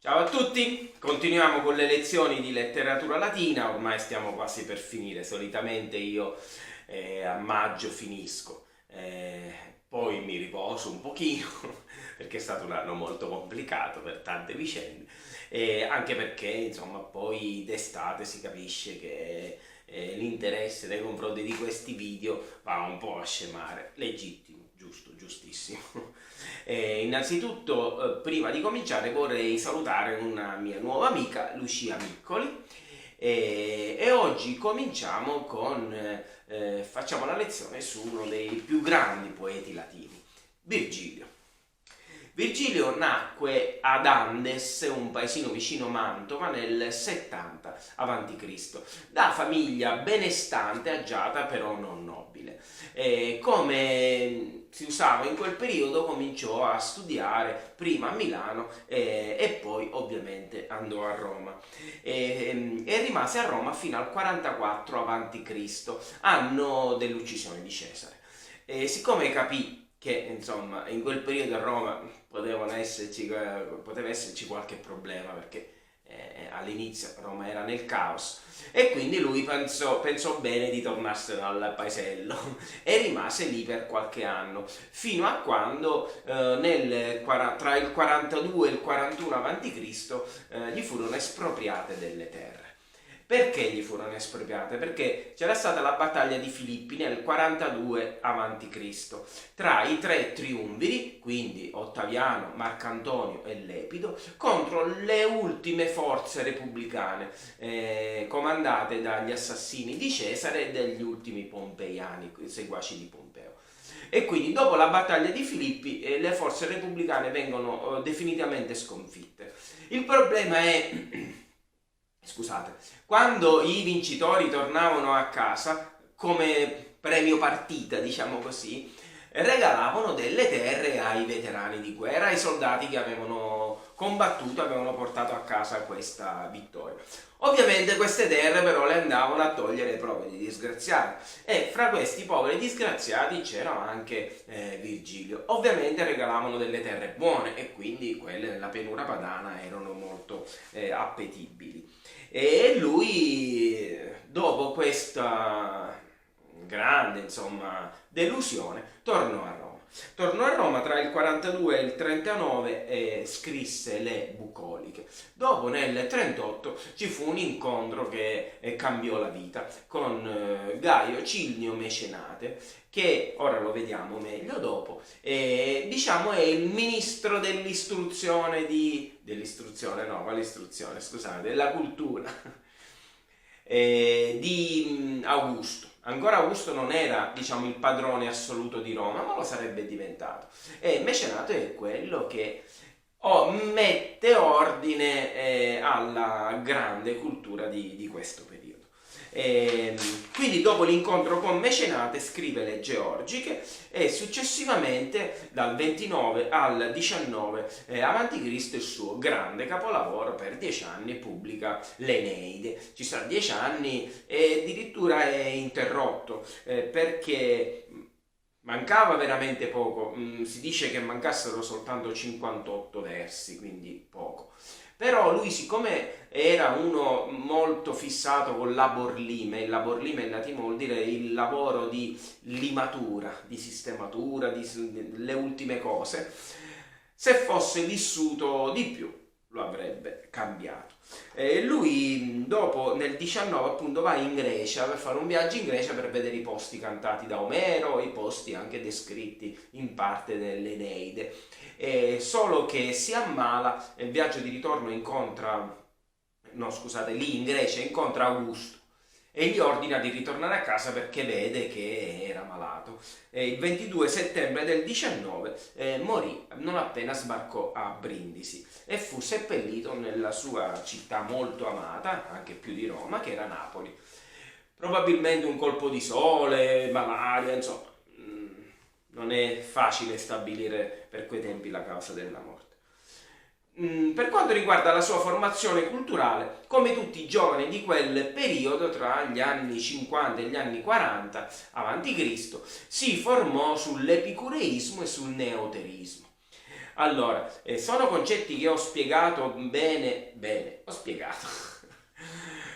Ciao a tutti, continuiamo con le lezioni di letteratura latina, ormai stiamo quasi per finire, solitamente io a maggio finisco, poi mi riposo un pochino perché è stato un anno molto complicato per tante vicende, anche perché insomma poi d'estate si capisce che l'interesse nei confronti di questi video va un po' a scemare, legittimo, giusto, giustissimo. Innanzitutto, prima di cominciare, vorrei salutare una mia nuova amica, Lucia Miccoli, e oggi cominciamo facciamo la lezione su uno dei più grandi poeti latini, Virgilio. Virgilio nacque ad Andes, un paesino vicino Mantova, nel 70 a.C., da famiglia benestante, agiata però non nobile. Come si usava in quel periodo, cominciò a studiare prima a Milano e poi ovviamente andò a Roma e rimase a Roma fino al 44 a.C., anno dell'uccisione di Cesare. Siccome capì che insomma in quel periodo a Roma poteva esserci qualche problema, perché all'inizio Roma era nel caos, e quindi lui pensò bene di tornarsene al paesello e rimase lì per qualche anno, fino a quando tra il 42 e il 41 a.C. Gli furono espropriate delle terre. Perché gli furono espropriate? Perché c'era stata la battaglia di Filippi nel 42 a.C. tra i tre triumviri, quindi Ottaviano, Marcantonio e Lepido, contro le ultime forze repubblicane comandate dagli assassini di Cesare e degli ultimi pompeiani, seguaci di Pompeo. E quindi dopo la battaglia di Filippi le forze repubblicane vengono definitivamente sconfitte. Il problema è... Scusate, quando i vincitori tornavano a casa, come premio partita, diciamo così, regalavano delle terre ai veterani di guerra, ai soldati che avevano combattuto, avevano portato a casa questa vittoria. Ovviamente queste terre però le andavano a togliere ai poveri disgraziati, e fra questi poveri disgraziati c'era anche Virgilio. Ovviamente regalavano delle terre buone e quindi quelle della pianura padana erano molto appetibili. E lui, dopo questa grande delusione, tornò a Roma. Tornò a Roma tra il 42 e il 39 e scrisse le Bucoliche. Dopo, nel 38, ci fu un incontro che cambiò la vita con Gaio Cilnio Mecenate, che ora lo vediamo meglio dopo, diciamo è il ministro della cultura di Augusto. Ancora Augusto non era, diciamo, il padrone assoluto di Roma, ma lo sarebbe diventato. E Mecenate è quello che mette ordine alla grande cultura di questo periodo. Quindi dopo l'incontro con Mecenate scrive le Georgiche e successivamente dal 29 al 19 a.C. il suo grande capolavoro. Per 10 anni pubblica l'Eneide. Ci sta 10 anni e addirittura è interrotto perché mancava veramente poco. Si dice che mancassero soltanto 58 versi, quindi poco. Però lui, siccome era uno molto fissato con l'aborlime, il laborlime in latino vuol dire il lavoro di limatura, di sistematura, le ultime cose, se fosse vissuto di più lo avrebbe cambiato. Lui dopo nel 19 appunto va in Grecia per fare un viaggio in Grecia per vedere i posti cantati da Omero, i posti anche descritti in parte nell'Eneide. Solo che si ammala, nel viaggio di ritorno lì in Grecia incontra Augusto e gli ordina di ritornare a casa perché vede che era malato. Il 22 settembre del 19 morì non appena sbarcò a Brindisi e fu seppellito nella sua città molto amata, anche più di Roma, che era Napoli. Probabilmente un colpo di sole, malaria, insomma, non è facile stabilire per quei tempi la causa della morte. Per quanto riguarda la sua formazione culturale, come tutti i giovani di quel periodo, tra gli anni 50 e gli anni 40 a.C., si formò sull'epicureismo e sul neoterismo. Allora, sono concetti che ho spiegato bene, ho spiegato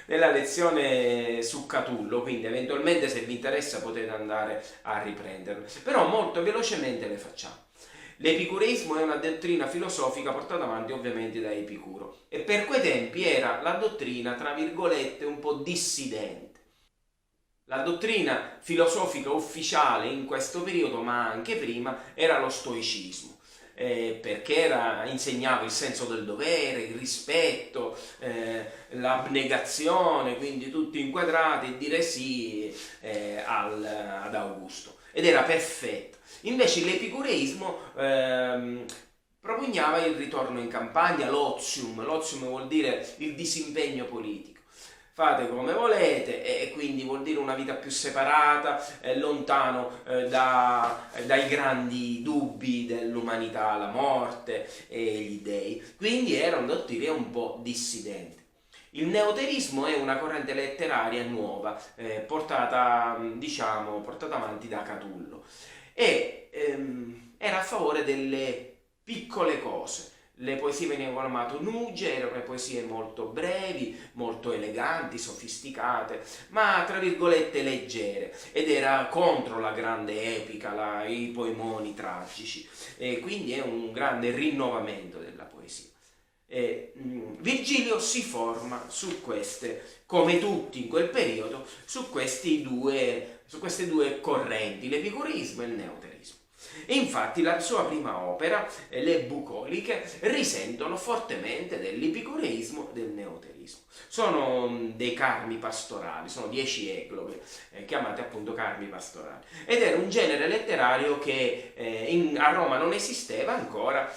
nella lezione su Catullo, quindi eventualmente se vi interessa potete andare a riprenderlo, però molto velocemente le facciamo. L'epicureismo è una dottrina filosofica portata avanti ovviamente da Epicuro e per quei tempi era la dottrina, tra virgolette, un po' dissidente. La dottrina filosofica ufficiale in questo periodo, ma anche prima, era lo stoicismo, perché insegnava il senso del dovere, il rispetto, l'abnegazione, quindi tutti inquadrati e dire sì ad Augusto. Ed era perfetto. Invece l'epicureismo propugnava il ritorno in campagna, l'ozium vuol dire il disimpegno politico. Fate come volete e quindi vuol dire una vita più separata, lontano dai grandi dubbi dell'umanità, la morte e gli dei. Quindi era una dottrina un po' dissidente. Il neoterismo è una corrente letteraria nuova, portata avanti da Catullo e era a favore delle piccole cose. Le poesie venivano chiamate nuge, erano poesie molto brevi, molto eleganti, sofisticate, ma tra virgolette leggere, ed era contro la grande epica, i poemoni tragici, e quindi è un grande rinnovamento della poesia. Virgilio si forma su queste, come tutti in quel periodo, su queste due correnti, l'epicureismo e il neoterismo. E infatti la sua prima opera, Le Bucoliche, risentono fortemente dell'epicureismo e del neoterismo. Sono dei carmi pastorali, sono 10 egloghe, chiamate appunto carmi pastorali. Ed era un genere letterario che a Roma non esisteva ancora,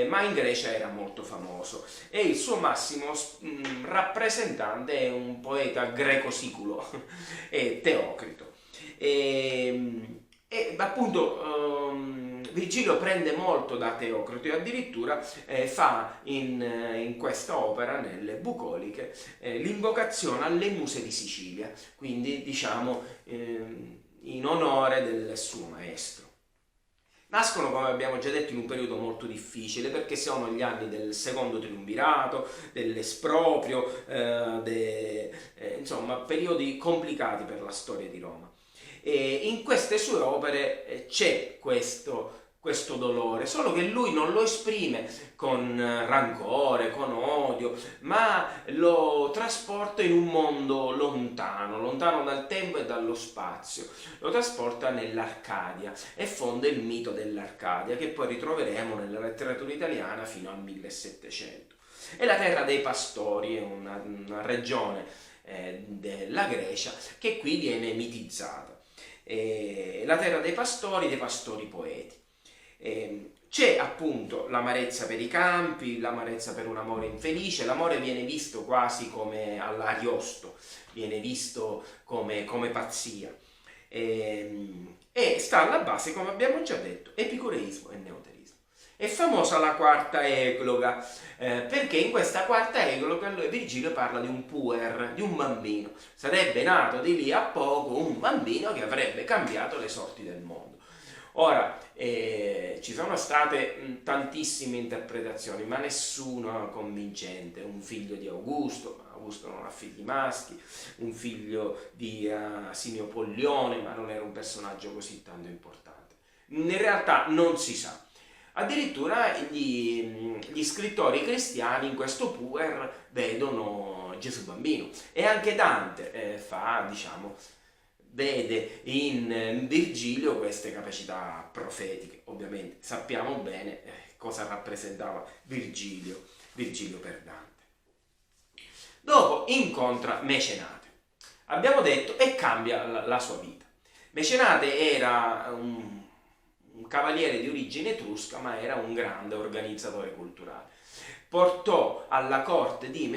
ma in Grecia era molto famoso. E il suo massimo rappresentante è un poeta greco-siculo, Teocrito. E appunto Virgilio prende molto da Teocrito e addirittura fa in questa opera, nelle Bucoliche, l'invocazione alle muse di Sicilia, quindi diciamo in onore del suo maestro. Nascono, come abbiamo già detto, in un periodo molto difficile perché sono gli anni del secondo triumvirato, dell'esproprio, insomma periodi complicati per la storia di Roma. E in queste sue opere c'è questo dolore, solo che lui non lo esprime con rancore, con odio, ma lo trasporta in un mondo lontano dal tempo e dallo spazio, lo trasporta nell'Arcadia e fonda il mito dell'Arcadia che poi ritroveremo nella letteratura italiana fino al 1700. È la terra dei pastori, è una regione della Grecia che qui viene mitizzata. La terra dei pastori poeti. C'è appunto l'amarezza per i campi, l'amarezza per un amore infelice. L'amore viene visto quasi come all'Ariosto, viene visto come pazzia, e sta alla base, come abbiamo già detto, epicureismo e neoterismo. È famosa la quarta egloga, perché in questa quarta egloga Virgilio parla di un puer, di un bambino. Sarebbe nato di lì a poco un bambino che avrebbe cambiato le sorti del mondo. Ora, ci sono state tantissime interpretazioni, ma nessuna convincente. Un figlio di Augusto, ma Augusto non ha figli maschi, un figlio di Asinio Pollione, ma non era un personaggio così tanto importante. In realtà non si sa. Addirittura gli scrittori cristiani in questo puer vedono Gesù bambino, e anche Dante vede in Virgilio queste capacità profetiche. Ovviamente sappiamo bene cosa rappresentava Virgilio per Dante. Dopo incontra Mecenate, abbiamo detto, e cambia la sua vita. Mecenate era un cavaliere di origine etrusca, ma era un grande organizzatore culturale. Portò alla corte di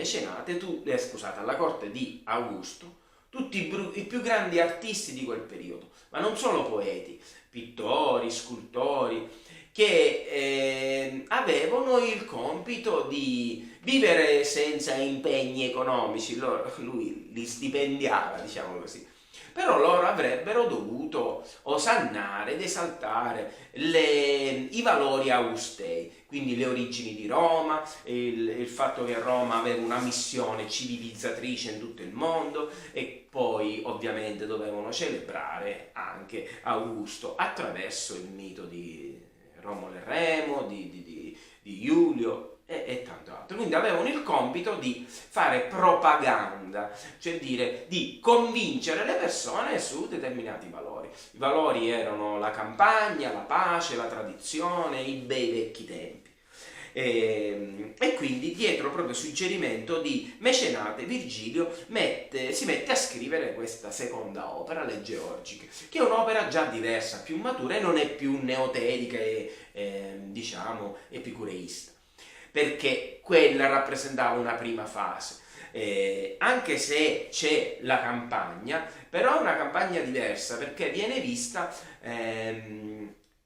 alla corte di Augusto tutti i più grandi artisti di quel periodo, ma non solo poeti, pittori, scultori, che avevano il compito di vivere senza impegni economici. Lui li stipendiava, diciamo così, Però loro avrebbero dovuto osannare ed esaltare i valori augustei, quindi le origini di Roma, il fatto che Roma aveva una missione civilizzatrice in tutto il mondo, e poi ovviamente dovevano celebrare anche Augusto attraverso il mito di Romolo e Remo, di Giulio e tanto altro. Quindi avevano il compito di fare propaganda, cioè dire di convincere le persone su determinati valori. I valori erano la campagna, la pace, la tradizione, i bei vecchi tempi. E quindi dietro proprio suggerimento di Mecenate, Virgilio si mette a scrivere questa seconda opera, Le Georgiche, che è un'opera già diversa, più matura, e non è più neotelica e diciamo epicureista, perché quella rappresentava una prima fase. Anche se c'è la campagna, però è una campagna diversa, perché viene vista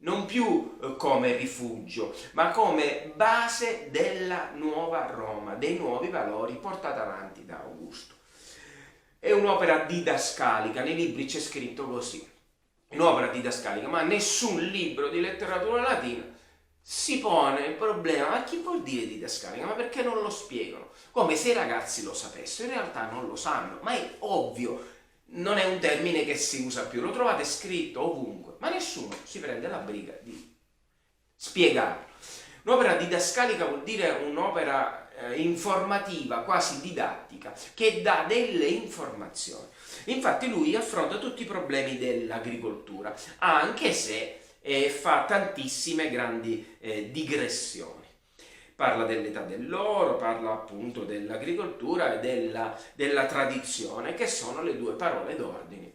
non più come rifugio, ma come base della nuova Roma, dei nuovi valori portati avanti da Augusto. È un'opera didascalica, nei libri c'è scritto così, un'opera didascalica, ma nessun libro di letteratura latina si pone il problema: ma chi vuol dire didascalica? Ma perché non lo spiegano? Come se i ragazzi lo sapessero. In realtà non lo sanno, ma è ovvio, non è un termine che si usa più, lo trovate scritto ovunque, ma nessuno si prende la briga di spiegarlo. Un'opera didascalica vuol dire un'opera informativa, quasi didattica, che dà delle informazioni. Infatti lui affronta tutti i problemi dell'agricoltura, anche se fa tantissime grandi digressioni. Parla dell'età dell'oro, parla appunto dell'agricoltura e della tradizione, che sono le due parole d'ordine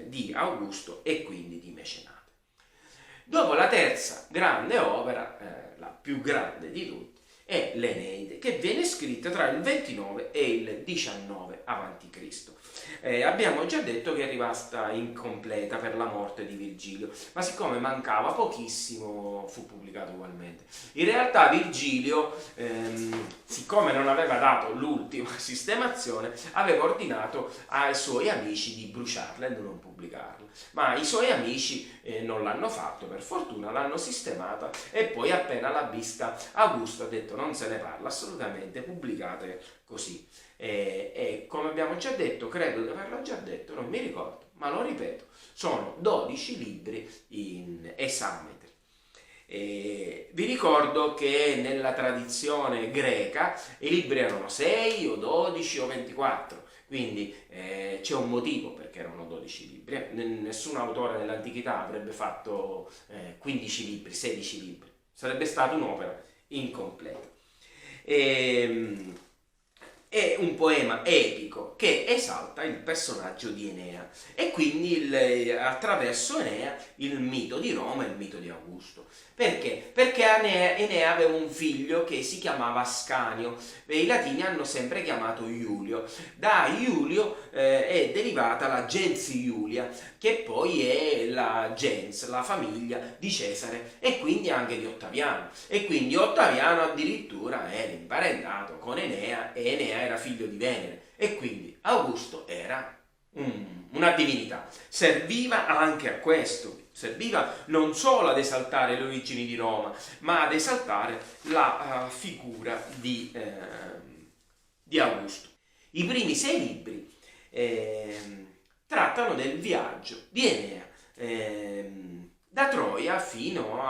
di Augusto e quindi di Mecenate. Dopo la terza grande opera, la più grande di tutte, è l'Eneide, che viene scritta tra il 29 e il 19 a.C. Abbiamo già detto che è rimasta incompleta per la morte di Virgilio, ma siccome mancava pochissimo fu pubblicata ugualmente. In realtà Virgilio, siccome non aveva dato l'ultima sistemazione, aveva ordinato ai suoi amici di bruciarla e di non pubblicarla, ma i suoi amici non l'hanno fatto, per fortuna, l'hanno sistemata, e poi appena l'ha vista Augusto ha detto: non se ne parla assolutamente, pubblicate così. E come abbiamo già detto, credo di averlo già detto, non mi ricordo, ma lo ripeto, sono 12 libri in esametri. Vi ricordo che nella tradizione greca i libri erano 6 o 12 o 24, quindi c'è un motivo perché erano 12 libri. Nessun autore nell'antichità avrebbe fatto 15 libri, 16 libri, sarebbe stata un'opera incompleta. È un poema epico che esalta il personaggio di Enea, e quindi attraverso Enea il mito di Roma e il mito di Augusto. Perché? Perché Enea aveva un figlio che si chiamava Ascanio, e i latini hanno sempre chiamato Iulio. Da Iulio è derivata la gens Iulia, che poi è la gens, la famiglia di Cesare, e quindi anche di Ottaviano. E quindi Ottaviano addirittura era imparentato con Enea, e Enea era figlio di Venere, e quindi Augusto era una divinità. Serviva anche a questo, serviva non solo ad esaltare le origini di Roma, ma ad esaltare la figura di Augusto. I primi 6 libri trattano del viaggio di Enea da Troia fino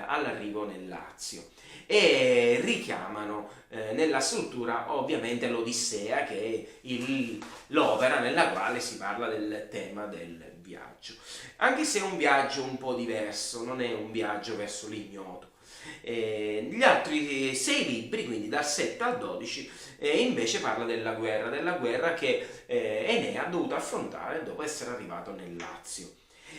all'arrivo nel Lazio, e richiamano nella struttura ovviamente l'Odissea, che è l'opera nella quale si parla del tema del viaggio, anche se è un viaggio un po' diverso, non è un viaggio verso l'ignoto. Gli altri 6 libri, quindi dal 7 al 12, invece parla della guerra che Enea ha dovuto affrontare dopo essere arrivato nel Lazio.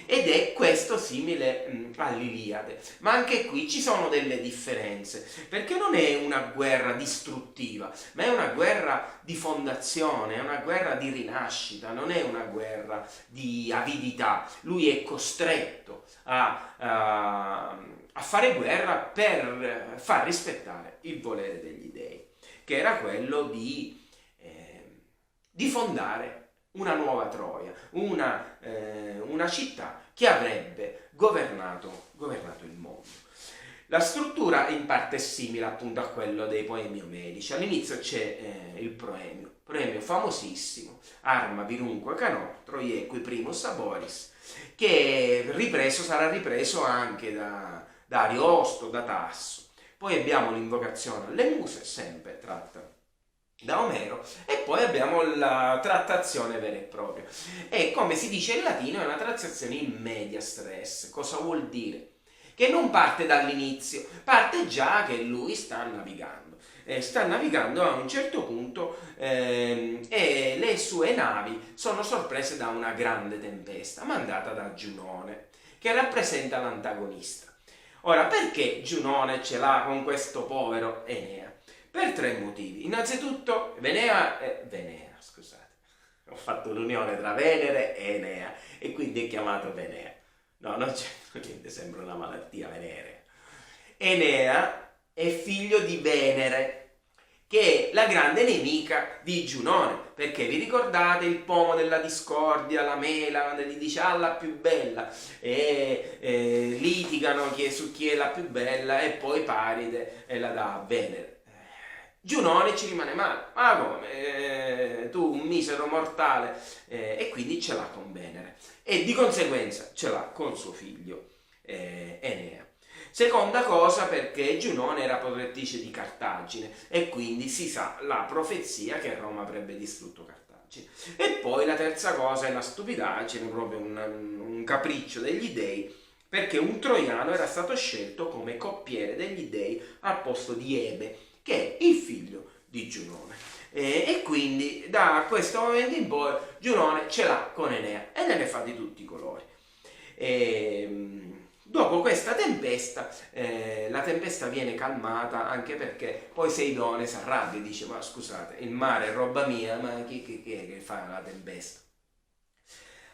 Ed è questo simile all'Iliade, ma anche qui ci sono delle differenze, perché non è una guerra distruttiva, ma è una guerra di fondazione, è una guerra di rinascita, non è una guerra di avidità. Lui è costretto a fare guerra per far rispettare il volere degli dei, che era quello di fondare una nuova Troia, una città che avrebbe governato il mondo. La struttura in parte è simile appunto a quello dei poemi omerici. All'inizio c'è il proemio famosissimo, Arma virumque canò, Troieque primus aboris, che sarà ripreso anche da Ariosto, da Tasso. Poi abbiamo l'invocazione alle muse, sempre tratta da Omero, e poi abbiamo la trattazione vera e propria. E come si dice in latino è una trattazione in medias res. Cosa vuol dire? Che non parte dall'inizio, parte già che lui sta navigando. Sta navigando a un certo punto e le sue navi sono sorprese da una grande tempesta mandata da Giunone, che rappresenta l'antagonista. Ora, perché Giunone ce l'ha con questo povero Enea? Per 3 motivi. Innanzitutto, Venera, scusate, ho fatto l'unione tra Venere e Enea e quindi è chiamato Venea. No, non c'è niente, sembra una malattia venerea. Enea è figlio di Venere, che è la grande nemica di Giunone, perché vi ricordate il pomo della discordia, la mela, quando gli dice la più bella, e litigano su chi è la più bella, e poi Paride la dà a Venere. Giunone ci rimane male, ma come? Tu un misero mortale, e quindi ce l'ha con Venere, e di conseguenza ce l'ha con suo figlio Enea. Seconda cosa, perché Giunone era protettrice di Cartagine e quindi si sa la profezia che Roma avrebbe distrutto Cartagine. E poi la terza cosa è la stupidaggine, proprio un capriccio degli dei, perché un troiano era stato scelto come coppiere degli dei al posto di Ebe, che è il figlio di Giunone. E quindi da questo momento in poi Giunone ce l'ha con Enea e ne fa di tutti i colori. Dopo questa tempesta, la tempesta viene calmata, anche perché poi Seidone si arrabbia e dice: ma scusate, il mare è roba mia, ma chi è che fa la tempesta?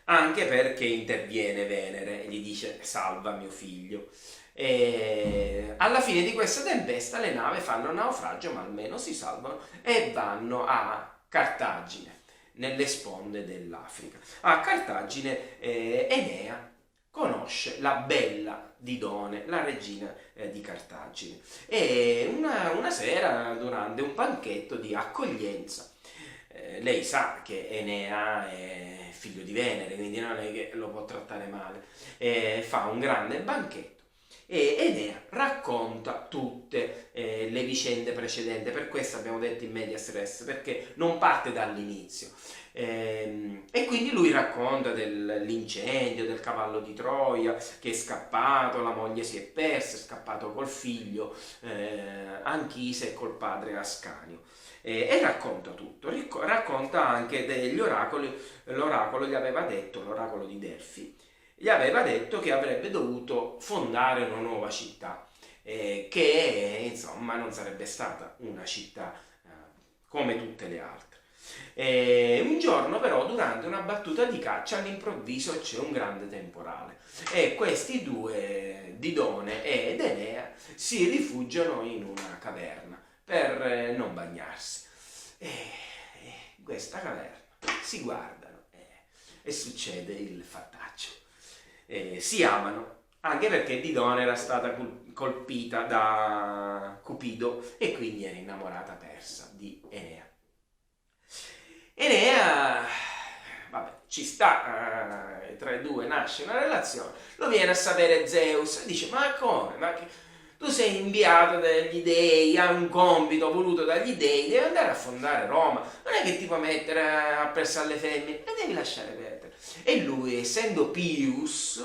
Anche perché interviene Venere e gli dice: salva mio figlio. E alla fine di questa tempesta le navi fanno naufragio, ma almeno si salvano e vanno a Cartagine, nelle sponde dell'Africa. A Cartagine Enea conosce la bella Didone, la regina di Cartagine, e una sera, durante un banchetto di accoglienza, lei sa che Enea è figlio di Venere, quindi non è che lo può trattare male, fa un grande banchetto e Enea racconta tutte le vicende precedenti. Per questo abbiamo detto in medias res, perché non parte dall'inizio. E quindi lui racconta dell'incendio, del cavallo di Troia che è scappato, la moglie si è persa, è scappato col figlio Anchise e col padre Ascanio, e racconta tutto. Racconta anche degli oracoli. L'oracolo gli aveva detto, l'oracolo di Delfi gli aveva detto che avrebbe dovuto fondare una nuova città, che insomma non sarebbe stata una città come tutte le altre. Un giorno però, durante una battuta di caccia, all'improvviso c'è un grande temporale e questi due, Didone ed Enea, si rifugiano in una caverna per non bagnarsi. In questa caverna si guardano e succede il fattaccio. Si amano, anche perché Didone era stata colpita da Cupido e quindi era innamorata persa di Enea. Enea, vabbè, ci sta, tra i due nasce una relazione, lo viene a sapere Zeus e dice: ma come? Tu sei inviato dagli dei, hai un compito voluto dagli dei, devi andare a fondare Roma, non è che ti puoi mettere a pressare le femmine, e devi lasciare perdere. E lui, essendo Pius,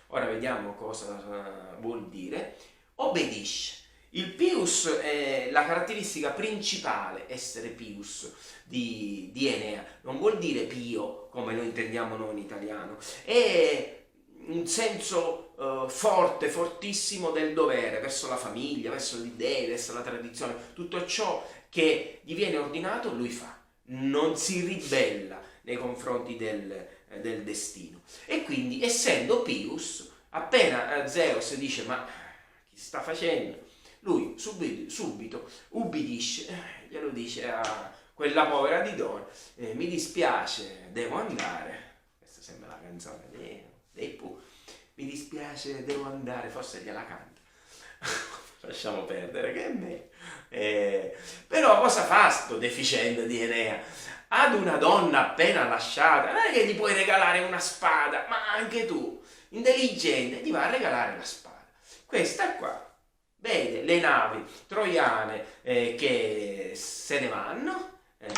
ora vediamo cosa vuol dire, obbedisce. Il Pius è la caratteristica principale, essere Pius di Enea, non vuol dire pio come lo intendiamo noi in italiano, è un senso forte, fortissimo del dovere verso la famiglia, verso gli dei, verso la tradizione. Tutto ciò che gli viene ordinato lui fa, non si ribella nei confronti del destino. E quindi, essendo Pius, appena Zeus dice: ma chi sta facendo? Lui subito ubbidisce, glielo dice a quella povera Didone, mi dispiace, devo andare, questa sembra la canzone dei Pooh, mi dispiace, devo andare, forse gliela canta, lasciamo perdere che è me. Però cosa fa sto deficiente di Enea? Ad una donna appena lasciata, non è che gli puoi regalare una spada, ma anche tu, intelligente, gli va a regalare la spada. Questa qua vede le navi troiane che se ne vanno,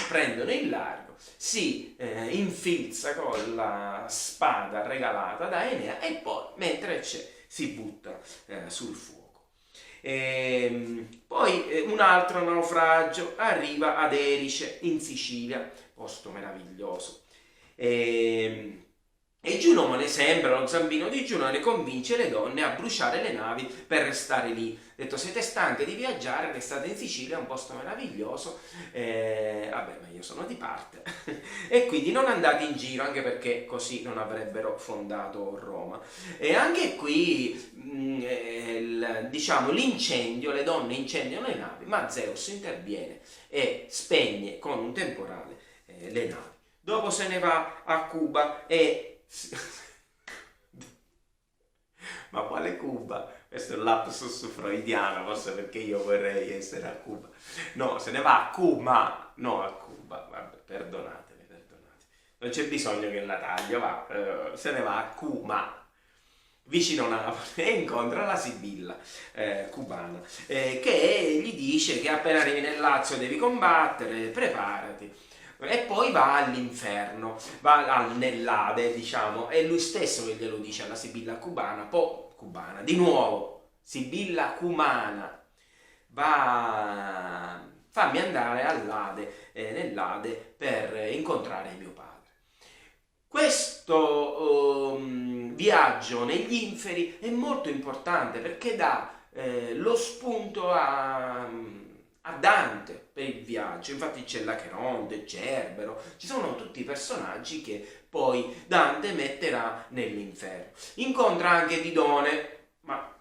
prendono il largo, si infilza con la spada regalata da Enea e poi, mentre c'è, si butta sul fuoco. Poi un altro naufragio, arriva ad Erice in Sicilia, posto meraviglioso. E Giunone, sembra lo zampino di Giunone, convince le donne a bruciare le navi per restare lì. Ha detto: siete stanche di viaggiare, restate in Sicilia, è un posto meraviglioso. Vabbè, ma io sono di parte. E quindi non andate in giro, anche perché così non avrebbero fondato Roma. E anche qui, diciamo, l'incendio, le donne incendiano le navi, ma Zeus interviene e spegne con un temporale le navi. Dopo se ne va a Cuba e... Ma quale Cuba? Questo è un lapsus freudiano, forse perché io vorrei essere a Cuba. No, se ne va a Cuba, no a Cuba, vabbè, perdonatemi. Non c'è bisogno che la taglio, va, se ne va a Cuba, vicino Napoli, e incontra la Sibilla cubana, che gli dice che appena arrivi nel Lazio devi combattere, preparati. E poi va all'inferno, va nell'Ade, diciamo, è lui stesso che glielo dice alla Sibilla cubana, cubana, di nuovo, Sibilla cumana, fammi andare all'Ade, nell'Ade, per incontrare mio padre. Questo viaggio negli inferi è molto importante perché dà lo spunto a Dante per il viaggio. Infatti c'è l'Acheronte, Cerbero, ci sono tutti i personaggi che poi Dante metterà nell'inferno. Incontra anche Didone, ma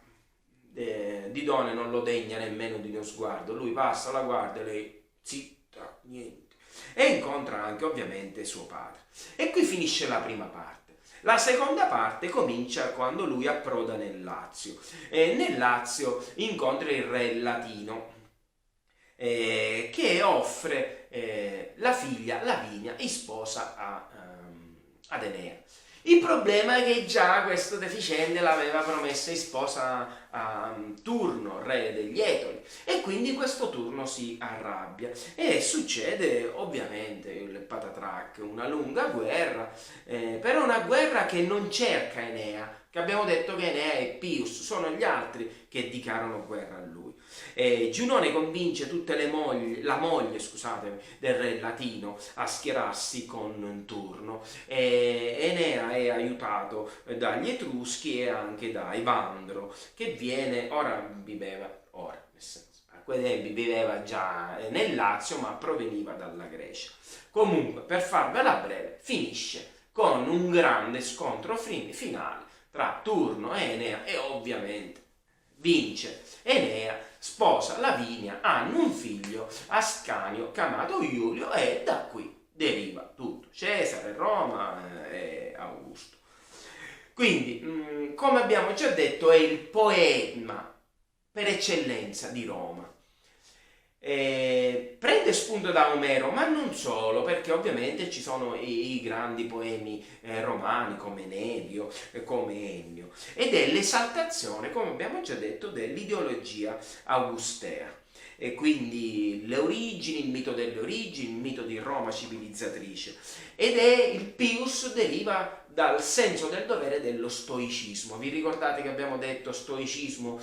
Didone non lo degna nemmeno di uno sguardo, lui passa, la guarda e lei zitta, niente. E incontra anche ovviamente suo padre. E qui finisce la prima parte. La seconda parte comincia quando lui approda nel Lazio. Nel Lazio incontra il re latino, che offre la figlia Lavinia in sposa ad Enea. Il problema è che già questo deficiente l'aveva promessa in sposa a Turno, re degli Etoli, e quindi questo Turno si arrabbia e succede ovviamente il patatrac, una lunga guerra, però una guerra che non cerca Enea, che abbiamo detto che Enea e Pius sono gli altri che dichiarano guerra a lui. Giunone convince tutte la moglie del re latino a schierarsi con Turno. Enea è aiutato dagli Etruschi e anche da Evandro, che a quei tempi viveva già nel Lazio, ma proveniva dalla Grecia. Comunque, per farvela breve, finisce con un grande scontro finale tra Turno e Enea e ovviamente vince Enea, sposa Lavinia, hanno un figlio, Ascanio, chiamato Iulio, e da qui deriva tutto, Cesare, Roma e Augusto. Quindi, come abbiamo già detto, è il poema per eccellenza di Roma. Prende spunto da Omero, ma non solo, perché ovviamente ci sono i grandi poemi romani come Nedio, come Ennio, ed è l'esaltazione, come abbiamo già detto, dell'ideologia augustea. E quindi le origini, il mito delle origini, il mito di Roma civilizzatrice, ed è il Pius deriva dal senso del dovere dello stoicismo. Vi ricordate che abbiamo detto stoicismo,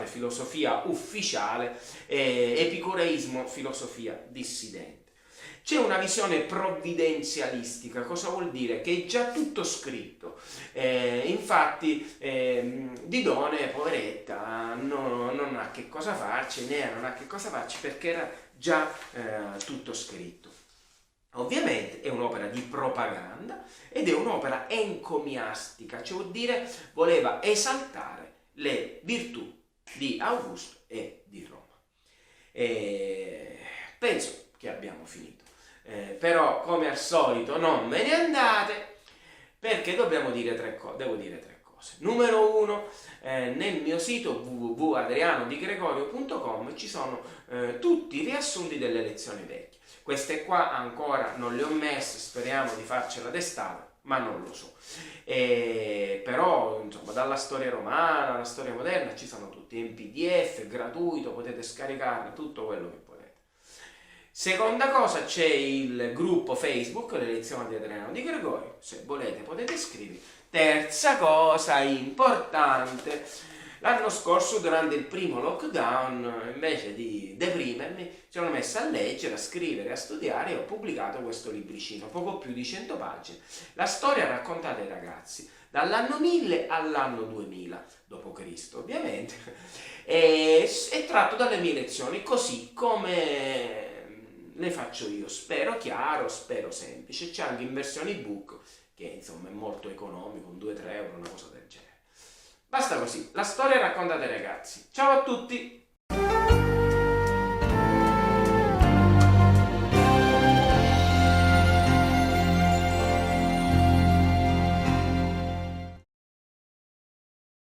filosofia ufficiale, epicureismo, filosofia dissidente. C'è una visione provvidenzialistica. Cosa vuol dire? Che è già tutto scritto. Infatti Didone, poveretta, non ha che cosa farci, Enea non ha che cosa farci, perché era già tutto scritto. Ovviamente è un'opera di propaganda ed è un'opera encomiastica, cioè vuol dire voleva esaltare le virtù di Augusto e di Roma. Penso che abbiamo finito, però come al solito non me ne andate, perché dobbiamo dire devo dire tre cose. Numero uno, nel mio sito www.adrianodigregorio.com ci sono tutti i riassunti delle lezioni vecchie. Queste qua ancora non le ho messe, speriamo di farcela d'estate, ma non lo so. Però insomma, dalla storia romana alla storia moderna ci sono tutti in PDF, gratuito, potete scaricarne tutto quello che volete. Seconda cosa, c'è il gruppo Facebook, le lezioni di Adriano Di Gregorio, se volete potete iscrivervi. Terza cosa importante, l'anno scorso durante il primo lockdown, invece di deprimermi, mi sono messo a leggere, a scrivere, a studiare e ho pubblicato questo libricino, poco più di 100 pagine. La storia raccontata ai ragazzi dall'anno 1000 all'anno 2000 d.C. ovviamente, è tratto dalle mie lezioni, così come le faccio io. Spero chiaro, spero semplice. C'è anche in versione ebook, che insomma è molto economico, un 2-3 euro, una cosa del genere. Basta così, la storia raccontata ai ragazzi. Ciao a tutti!